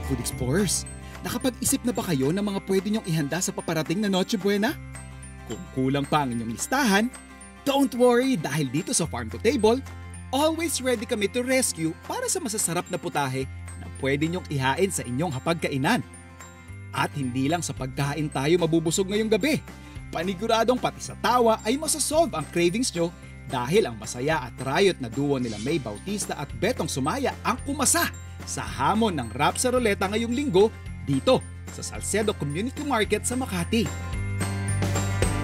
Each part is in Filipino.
Food Explorers, nakapag-isip na ba kayo ng mga pwede niyong ihanda sa paparating na Noche Buena? Kung kulang pa ang inyong listahan, don't worry dahil dito sa Farm to Table, always ready kami to rescue para sa masasarap na putahe na pwede niyong ihain sa inyong hapagkainan. At hindi lang sa pagkain tayo mabubusog ngayong gabi. Paniguradong pati sa tawa ay masasolve ang cravings nyo dahil ang masaya at rayot na duo nila May Bautista at Betong Sumaya ang kumasa sa hamon ng Rap sa Ruleta ngayong linggo dito sa Salcedo Community Market sa Makati.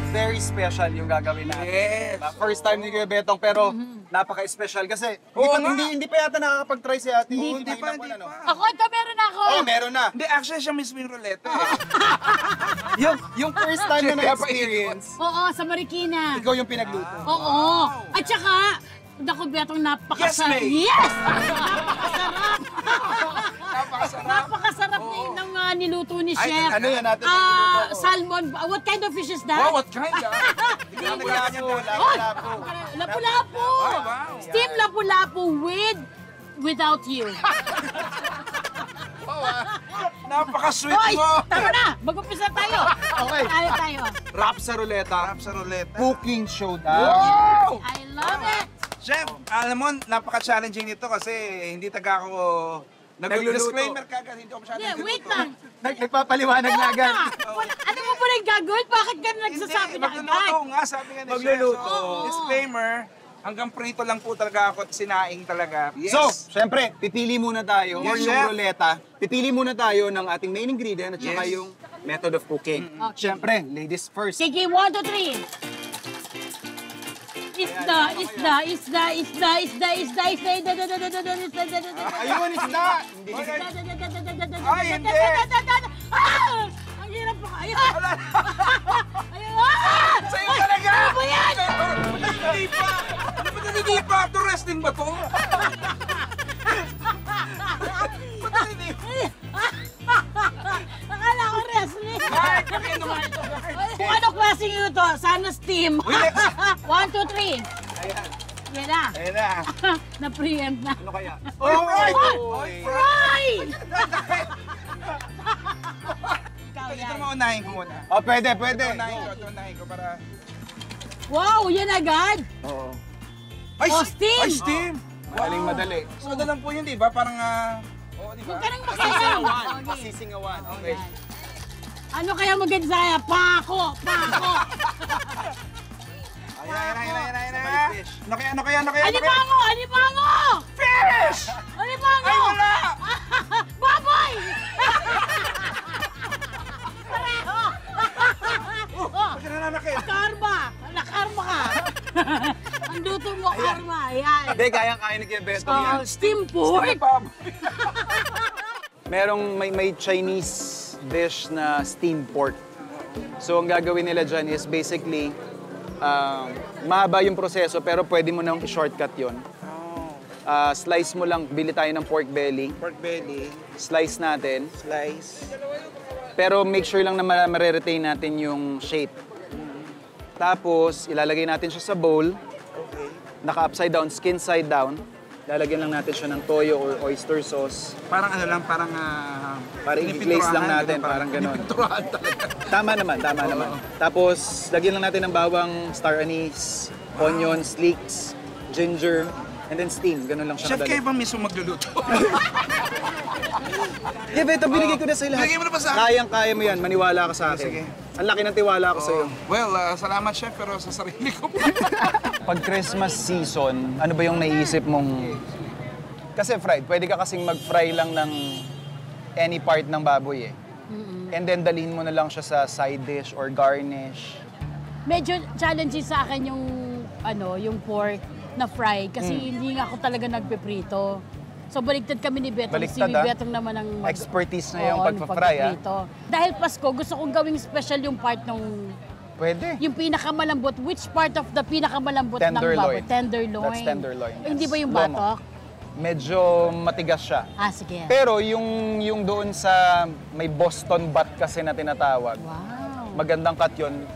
Very special yung gagawin natin. Yes. First time ni Kuya Betong pero napaka-special kasi hindi pa yata nakakapag-try si ate. Hindi pa. Ako, ito meron ako. Oh, meron na. Hindi, actually siya mismo yung ruleta. yung first time na na-experience, Oo, sa Marikina. ikaw yung pinagluto. Oo. At saka, naku, Betong, napakasarap. Yes, May. Yes! Napakasarap. Napakasarap na yun ng niluto ni Ay, Chef. ano yan natin? Salmon. What kind of fish is that? Wow, what kind of? Lapu-lapu. Wow. Steam lapu-lapu without you. Napaka-sweet Hoy, mo. tara na. Mag-umpisa tayo. Okay. Tayo. Rap sa Ruleta, Rap sa ruleta. cooking showdown. Wow! I love it. Chef, alam mo, napaka-challenging nito kasi hindi taga ako nag-disclaimer kagad, hindi ako masyadong Yeah, wait lang. Nagpapaliwanag na agad. Ano mo ba nang gagawin? Bakit ka nagsasabi na agad? Magluluto nga, sabi nga ni Chef. Magluluto. So, disclaimer, hanggang prito lang po talaga ako at sinaing talaga. Yes. So, syempre, pipili muna tayo Yes, yung chef. ruleta. Pipili muna tayo ng ating main ingredient at saka Yes. yung method of cooking. Syempre, ladies first. Sige, 1, 2, 3. Isda. Ayun, isda! Hindi. Ay, hindi! Ang hirap pa kayo. Ayun! Sa'yo talaga! Ano ba yan? Hindi pa! Ano ba hindi pa? To wrestling ba to? Akala ko wrestling. Ay, kami naman ito. Kung ano klaseng ito, sana steam. 1, 2, 3. Ayan. Yan na. Ayan na. Na-preempt na. Ano kaya? Oy! Fry! Ikaw Ito yan. maunahin ko muna. Oh, pwede. Unahin ko para... Wow, yan agad. Oo. Ay, Oh, steam! Ay, steam! Maling madali. So, lang po yun, di ba? Parang, oo, di ba? Huwag ka nang makialam. Okay. Masisingawan. Oh, Okay. yan. Ano kaya maganda sa'yo? Pako! Ayan. Ano kaya? Alimango! Fish! Alimango! Ay, wala! Baboy! Pareho! Ba't ka nananakit? Karma! Nakarma ka! Ang luto mo, karma. Ayan. Hindi, kaya ni Kuya Betong yan. Steam pork! Merong may Chinese dish na steamed pork. So, ang gagawin nila dyan is basically, mahaba yung proseso pero pwede mo nang i-shortcut yun. Slice mo lang, bili tayo ng pork belly. Pork belly, Slice natin. slice. Pero make sure lang na ma-retain natin yung shape. Tapos, ilalagay natin siya sa bowl. Okay. Naka-upside down, skin side down. Lalagyan lang natin siya ng toyo or oyster sauce. Parang ano lang, parang... Para i-glaze lang natin, parang ganon. Pinipinturahan talaga. Tama naman. Tapos, lagyan lang natin ng bawang, star anise, onions, leeks, ginger, and then steam. Ganon lang siya Chef, kayo kadali. ba mismo magluluto? Yeah, Beto, binigay ko na sa'yo lahat. Binigay mo na ba sa akin? Kayang-kaya mo yan, maniwala ka sa akin. Sige. Ang laki ng tiwala ko sa'yo. Well, salamat chef, pero sa sarili ko. Pag Christmas season, ano ba yung naiisip mong... Kasi fried, pwede ka kasing mag-fry lang ng any part ng baboy eh. And then dalhin mo na lang siya sa side dish or garnish. Medyo challenging sa akin yung pork na fry kasi hindi nga ako talaga nagpiprito. So baligtad kami ni Betong. Baliktad, Si Betong naman ang Expertise na yung Oo, pagpa-fry, ah. pagpiprito. Dahil Pasko, gusto kong gawing special yung part ng Pwede. yung pinakamalambot. Which part of the pinakamalambot ng baboy? Tenderloin. Tenderloin. That's tenderloin, yes. Hindi ba yung Lomo. batok? Medyo matigas siya. Ah, sige. Pero yung doon sa may Boston butt kasi na tinatawag, Wow. magandang cut yun.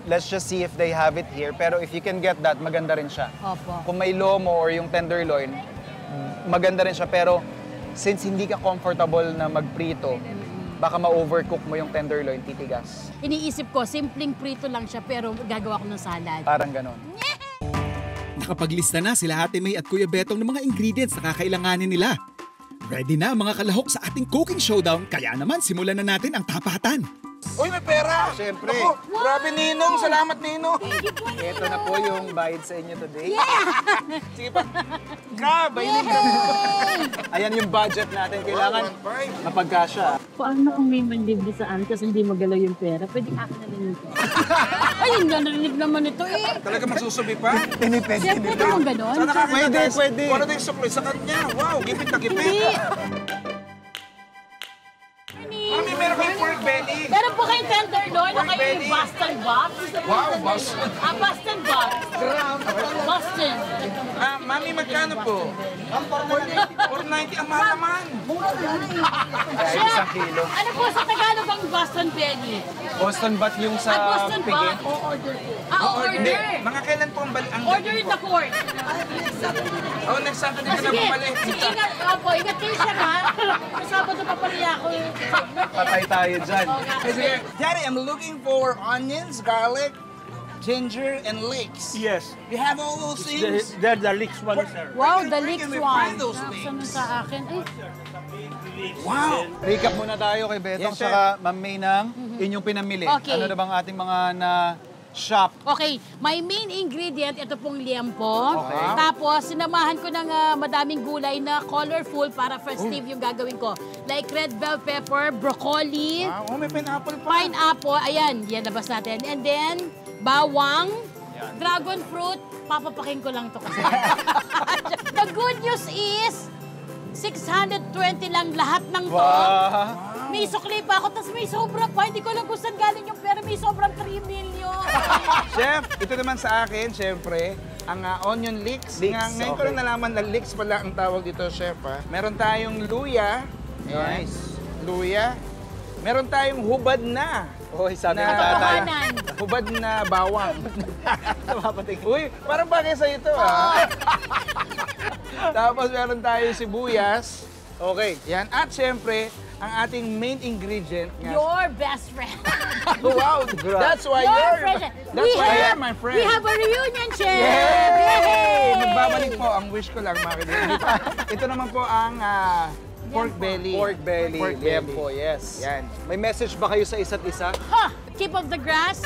Let's just see if they have it here. Pero if you can get that, maganda rin siya. Opo. Kung may lomo or yung tenderloin, maganda rin siya. Pero since hindi ka comfortable na magprito, baka ma-overcook mo yung tenderloin, titigas. Iniisip ko, simpleng prito lang siya pero gagawa ko ng salad. Parang ganon. Nakapaglista na sila Ate May at Kuya Betong ng mga ingredients na kakailanganin nila. Ready na mga kalahok sa ating cooking showdown, kaya naman simulan na natin ang tapatan. Uy, may pera! Siyempre. Ako, grabe Ninong, salamat Ninong. Ito na po yung bayad sa inyo today. Sige pa. Grabe, yun Ayan yung budget natin. Kailangan 1.5. mapagkasya. Paano kung may manlibre sa amin kasi hindi magalaw yung pera? Pwede akin na rin yung pera. Ay, hindi narinig naman ito eh. Talaga magsusubi pa? Siyempre, ito kung ganon. Sana kakita Pwede, guys. pwede. Kung ano na yung sukli sa kanya. Wow, gipit na gipit. Hindi. Mami, meron kayong pork belly. Meron po kayong tenderloin o Pork kayo belly. yung Boston box? Wow, Boston. Boston box. Boston. Mami, magkano po? 490 ang mahal naman. Kahit Chef, 1 kilo. ano po sa Tagalog ang Boston belly? Boston bat yung sa Boston pigi. box? Hindi. Order. Mga kailan po ang balik? Order in the court. Oh, next Saturday ka na Sige, bumalik. sige, ingat. Opo, ingat kayo siya ha. Sa Sabado pa pala ako. Patay tayo dyan. Sige. Daddy, I'm looking for onions, garlic, ginger, and leeks. Yes, You have all those things? they're the leaks one, sir. Wow, Where the can leaks we one. find those Nakasano sa akin. Ay, Wow. Recap muna tayo kay Betong Yes, sir. saka Ma'am May ng inyong pinamili. Okay. Ano na bang ating mga na-shop? okay, my main ingredient, ito pong liempo. Okay. Tapos, sinamahan ko ng madaming gulay na colorful para festive yung gagawin ko. Like red bell pepper, broccoli, Wow, oh, may pineapple pa. pineapple, ayan, yan labas natin. And then, bawang, dragon fruit, papapaking ko lang to kasi. The good news is, 620 lang lahat ng to. Wow! May sukli pa ako, tapos may sobra pa. Hindi ko alam kung saan galing yung pera. May sobrang 3 million. Chef, ito naman sa akin, syempre, ang onion leeks. Leeks, Ngayon ko okay. lang nalaman na leeks pala ang tawag dito, chef. Meron tayong luya. Ayan. Nice. Luya. Meron tayong hubad na. Hoy, sabi Na- ng tatay. Katotohanan. Hubad na bawang. Tumapating. Uy, parang bagay sa ito, Tapos meron tayong sibuyas. Okay. Yan. At syempre, ang ating main ingredient nga. Your best friend. Wow, that's why Your you're friend. that's why you're my friend. We have a reunion, Chef! Yay! Magbabalik po ang wish ko lang, mga kaibigan. Ito naman po ang pork belly. Pork belly. Pork Liempo, belly. yes. Yan. May message ba kayo sa isa't isa? Ha! Keep off the grass?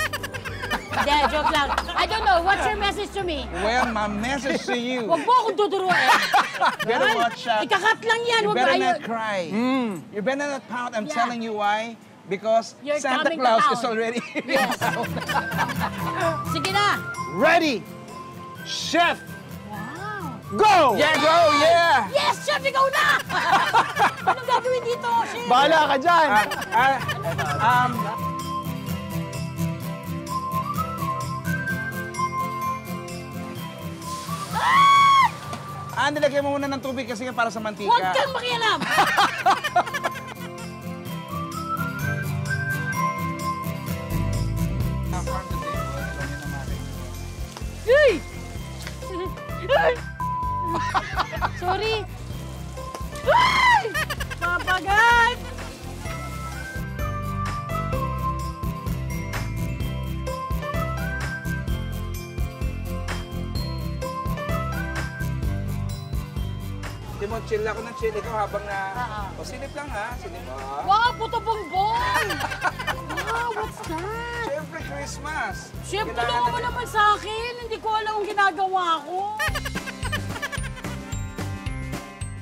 Hindi, joke lang. I don't know. What's your message to me? Well, my message to you, Huwag mo akong tuturuan. better watch out. Ikakat lang yan. You Huwag better kayo. not cry. You better not pout. I'm Yeah. telling you why. Because You're Santa coming to Claus town. is already Yes. Sige na. Ready! Chef! Wow. Go! Yeah, go! Yeah! Yes, Chef! Ikaw na! Anong gagawin dito, Chef? Bahala ka dyan! Nilagyan mo muna ng tubig kasi nga para sa mantika. Huwag kang makialam! Hey! Sorry. Ay! Papagat! Di mo, chill ako ng chill. Ikaw habang na... O, silip lang ha. Silip. Wow, puto bongbong! Wow, what's that? Siyempre, Christmas. Chef, Kailangan tulungan mo natin- naman sa akin. Hindi ko alam ang ginagawa ko.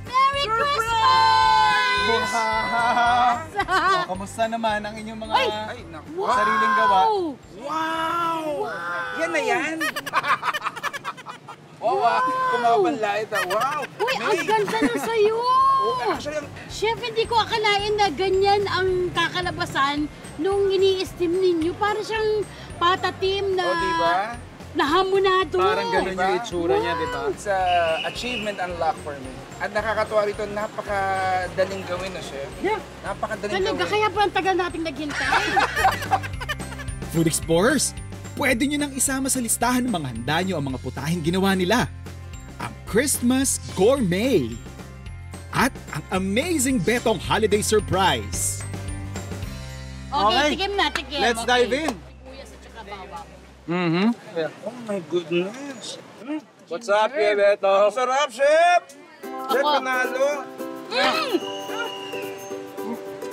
Merry Christmas! O, kamusta naman ang inyong mga Ay! Ay, naku. Wow! sariling gawa? Wow! Yan na yan. Wow! Kumapanlait ah. Wow! Uy, ang May- ganda na sa'yo! Actually, Chef, hindi ko akalain na ganyan ang kakalabasan nung ini-steam ninyo. Para siyang patatim na diba? nahamonado. Parang ganun yung itsura niya, di ba? It's a achievement unlock for me. At nakakatuwa rito, napakadaling gawin na, chef. Yeah. Napakadaling Talaga, gawin. kaya pa ang tagal nating naghintay. Food Explorers, pwede nyo nang isama sa listahan ng mga handa nyo ang mga putahing ginawa nila. Ang Christmas Gourmet. At ang amazing Betong holiday surprise. Okay, tikim na, tikim. Let's Okay. dive in. Sibuyas at saka bawang. Mm-hmm. Oh my goodness. What's up, Kuya Beto? Ang sarap, Chef! Chef, Ako. panalo.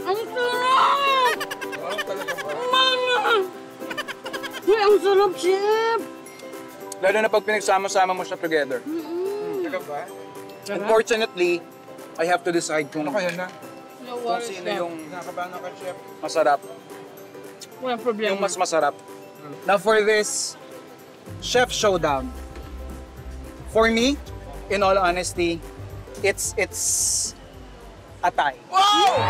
Ang sarap! Oh, talaga ba? Mama! Uy, ang sarap, chef! Lalo na pag pinagsama-sama mo siya together. Talaga ba? Unfortunately, I have to decide kung Ano kaya na? No kung worries, sino chef. yung Nakabano ka, Chef. masarap. Walang problema. Yung mas masarap. Now for this chef showdown, for me, in all honesty, it's a tie. Wow!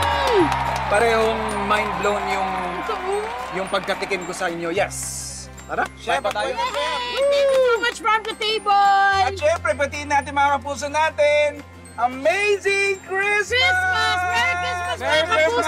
Parehong mind blown yung pagkatikim ko sa inyo. Yes. Tara, Chef, pa tayo. ako yun, Chef. Thank you so much from the table! At syempre, batiin natin mga kapuso natin. Amazing Christmas! Christmas! Merry Christmas, Merry mga kapuso!